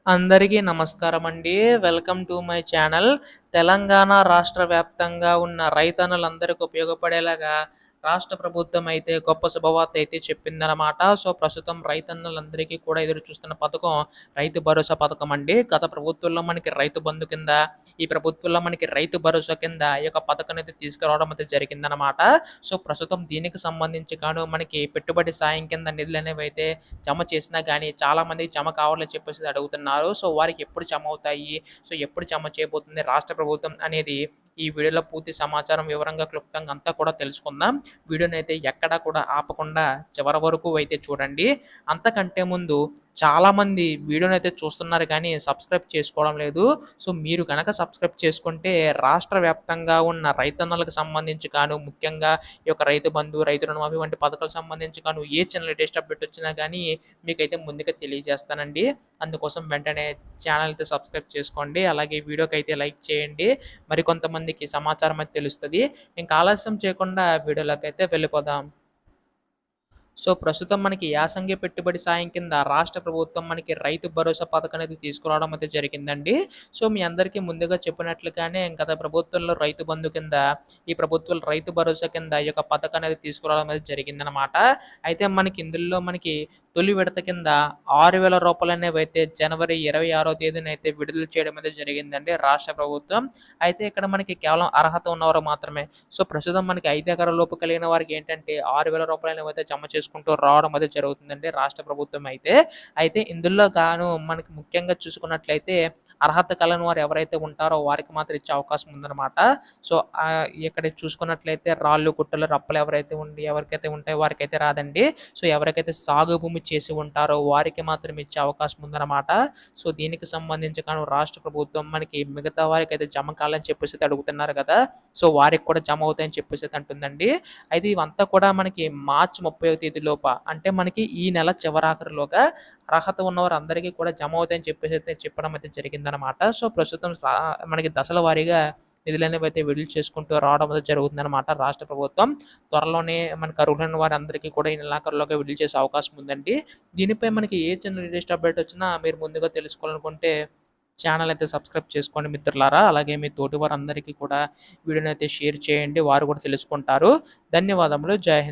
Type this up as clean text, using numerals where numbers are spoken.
అందరికీ నమస్కారమండి. Welcome to my channel. Telangana రాష్ట్ర వ్యాప్తంగా ఉన్న రైతన్నలందరికి ఉపయోగపడేలాగా రాష్ట్ర ప్రభుత్వం అయితే గొప్ప శుభవార్త అయితే చెప్పిందనమాట. సో, ప్రస్తుతం రైతన్నలందరికీ కూడా ఎదురు చూస్తున్న పథకం రైతు భరోసా పథకం అండి. గత ప్రభుత్వంలో మనకి రైతు బంధు కింద, ఈ ప్రభుత్వంలో మనకి రైతు భరోసా కింద ఈ యొక్క పథకాన్నయితే తీసుకురావడం అయితే జరిగిందనమాట. సో, ప్రస్తుతం దీనికి సంబంధించి గాను మనకి పెట్టుబడి సాయం కింద నిధులనేవైతే జమ చేసినా గానీ చాలామందికి జమ కావాలని చెప్పేసి అడుగుతున్నారు. సో, వారికి ఎప్పుడు జమ అవుతాయి? సో, ఎప్పుడు జమ చేయబోతుంది రాష్ట్ర ప్రభుత్వం అనేది ఈ వీడియోలో పూర్తి సమాచారం వివరంగా, క్లుప్తంగా అంతా కూడా తెలుసుకుందాం. వీడియోనైతే ఎక్కడా కూడా ఆపకుండా చివరి వరకు అయితే చూడండి. అంతకంటే ముందు చాలామంది వీడియోనైతే చూస్తున్నారు కానీ సబ్స్క్రైబ్ చేసుకోవడం లేదు. సో, మీరు గనక సబ్స్క్రైబ్ చేసుకుంటే రాష్ట్ర వ్యాప్తంగా ఉన్న రైతన్నలకు సంబంధించి గాను, ముఖ్యంగా ఈ యొక్క రైతు బంధు, రైతు రుణమాఫీ వంటి పథకాలకు సంబంధించి గాను ఏ చిన్న లేటెస్ట్ అప్డేట్ వచ్చినా గానీ మీకైతే ముందుగా తెలియజేస్తానండి. అందుకోసం వెంటనే ఛానల్ అయితే సబ్స్క్రైబ్ చేసుకోండి. అలాగే వీడియోకైతే లైక్ చేయండి. మరికొంతమందికి సమాచారం అయితే తెలుస్తది. ఇంకా ఆలస్యం చేయకుండా వీడియోలోకైతే వెళ్ళిపోదాం. సో, ప్రస్తుతం మనకి యాసంగి పెట్టుబడి సాయం కింద రాష్ట్ర ప్రభుత్వం మనకి రైతు భరోసా పథకం అనేది తీసుకురావడం అయితే జరిగిందండి. సో, మీ అందరికీ ముందుగా చెప్పినట్లుగానే గత ప్రభుత్వంలో రైతు బంధు కింద, ఈ ప్రభుత్వంలో రైతు భరోసా కింద ఈ యొక్క పథకం అనేది తీసుకురావడం అనేది జరిగిందనమాట. అయితే మనకి ఇందులో మనకి తొలి విడత కింద రూ. 6,000 అనేవైతే జనవరి 26వ తేదీన అయితే విడుదల చేయడం అయితే జరిగిందండి రాష్ట్ర ప్రభుత్వం. అయితే ఇక్కడ మనకి కేవలం అర్హత ఉన్నవారు మాత్రమే. సో, ప్రస్తుతం మనకి 5 ఎకరాల లోపు కలిగిన వారికి ఏంటంటే రూ. 6,000 అనేవైతే జమ చేసుకుంటూ రావడం అయితే జరుగుతుందండి రాష్ట్ర ప్రభుత్వం అయితే. అయితే ఇందులో గాను మనకి ముఖ్యంగా చూసుకున్నట్లయితే అర్హత కలని వారు ఎవరైతే ఉంటారో వారికి మాత్రం ఇచ్చే అవకాశం ఉందనమాట. సో, ఇక్కడ చూసుకున్నట్లయితే రాళ్ళు, గుట్టలు, రప్పలు ఎవరికైతే ఉంటాయో వారికైతే రాదండి. సో, ఎవరికైతే సాగు భూమి చేసి ఉంటారో వారికి మాత్రం ఇచ్చే అవకాశం ఉందనమాట. సో, దీనికి సంబంధించి గాను రాష్ట్ర ప్రభుత్వం మనకి మిగతా వారికైతే జమ కాలని చెప్పేసి అయితే అడుగుతున్నారు కదా! సో, వారికి కూడా జమ అవుతాయని చెప్పేసి అయితే అంటుందండి. అయితే ఇవంతా కూడా మనకి మార్చి 30వ తేదీ లోప అంటే మనకి ఈ నెల చివరాఖరులోగా అర్హత ఉన్నవారందరికీ కూడా జమ అవుతాయని చెప్పేసి అయితే చెప్పడం అయితే జరిగిందనమాట. సో, ప్రస్తుతం మనకి దశల వారీగా నిధులనేవైతే విడుదల చేసుకుంటూ రావడం అయితే జరుగుతుందనమాట రాష్ట్ర ప్రభుత్వం. త్వరలోనే మనకు అర్హులైన వారందరికీ కూడా ఈ నెలాఖరులోగా విడుదల చేసే అవకాశం ఉందండి. దీనిపై మనకి ఏ చిన్న లేటెస్ట్ అప్డేట్ వచ్చినా మీరు ముందుగా తెలుసుకోవాలనుకుంటే ఛానల్ అయితే సబ్స్క్రైబ్ చేసుకోండి మిత్రులారా. అలాగే మీ తోటి వారందరికీ కూడా వీడియోనైతే షేర్ చేయండి. వారు కూడా తెలుసుకుంటారు. ధన్యవాదములు. జై హింద్.